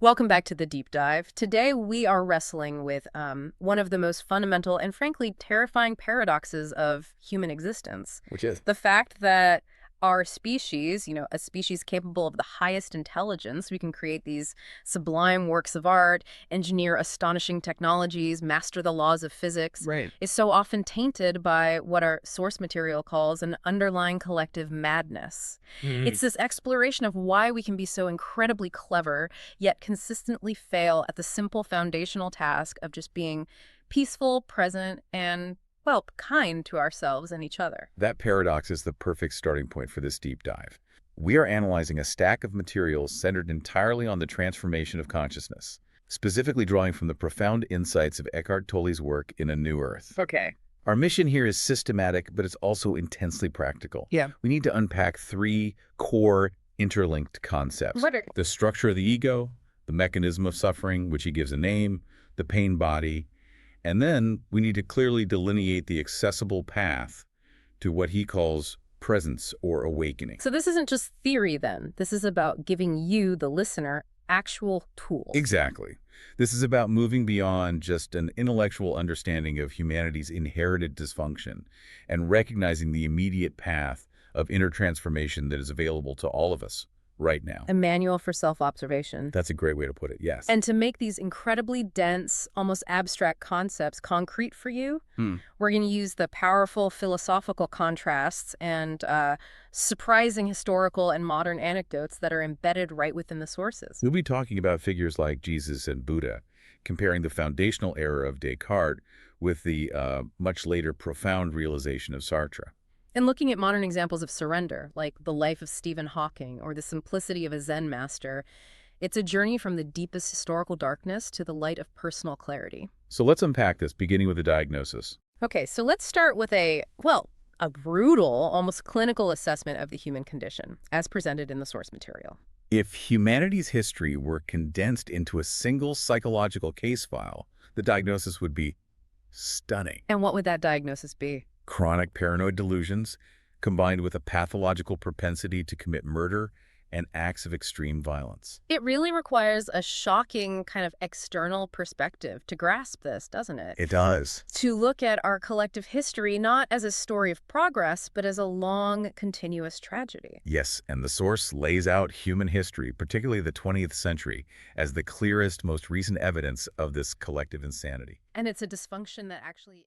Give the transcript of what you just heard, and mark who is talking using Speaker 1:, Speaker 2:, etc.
Speaker 1: Welcome back to the deep dive. Today we are wrestling with one of the most fundamental and frankly terrifying paradoxes of human existence.
Speaker 2: Which is?
Speaker 1: The fact that our species, a species capable of the highest intelligence, we can create these sublime works of art, engineer astonishing technologies, master the laws of physics,
Speaker 2: Right.
Speaker 1: is so often tainted by what our source material calls an underlying collective madness.
Speaker 2: Mhm.
Speaker 1: It's this exploration of why we can be so incredibly clever, yet consistently fail at the simple foundational task of just being peaceful, present, and, well, kind to ourselves and each other.
Speaker 2: That paradox is the perfect starting point for this deep dive. We are analyzing a stack of materials centered entirely on the transformation of consciousness, specifically drawing from the profound insights of Eckhart Tolle's work in A New Earth.
Speaker 1: Okay.
Speaker 2: Our mission here is systematic, but it's also intensely practical.
Speaker 1: Yeah.
Speaker 2: We need to unpack three core interlinked concepts.
Speaker 1: What are...
Speaker 2: The structure of the ego, the mechanism of suffering, which he gives a name, the pain body, and then we need to clearly delineate the accessible path to what he calls presence or awakening.
Speaker 1: So this isn't just theory then. This is about giving you, the listener, actual tools.
Speaker 2: Exactly. This is about moving beyond just an intellectual understanding of humanity's inherited dysfunction and recognizing the immediate path of inner transformation that is available to all of us right now.
Speaker 1: A manual for self-observation.
Speaker 2: That's a great way to put it, yes.
Speaker 1: And to make these incredibly dense, almost abstract concepts concrete for you, we're going to use the powerful philosophical contrasts and surprising historical and modern anecdotes that are embedded right within the sources.
Speaker 2: We'll be talking about figures like Jesus and Buddha, comparing the foundational error of Descartes with the much later profound realization of Sartre.
Speaker 1: And looking at modern examples of surrender, like the life of Stephen Hawking or the simplicity of a Zen master, it's a journey from the deepest historical darkness to the light of personal clarity.
Speaker 2: So let's unpack this, beginning with a diagnosis.
Speaker 1: Okay, so let's start with a brutal, almost clinical assessment of the human condition, as presented in the source material.
Speaker 2: If humanity's history were condensed into a single psychological case file, the diagnosis would be stunning.
Speaker 1: And what would that diagnosis be?
Speaker 2: Chronic paranoid delusions, combined with a pathological propensity to commit murder and acts of extreme violence.
Speaker 1: It really requires a shocking kind of external perspective to grasp this, doesn't it?
Speaker 2: It does.
Speaker 1: To look at our collective history not as a story of progress, but as a long, continuous tragedy.
Speaker 2: Yes, and the source lays out human history, particularly the 20th century, as the clearest, most recent evidence of this collective insanity.
Speaker 1: And it's a dysfunction that actually...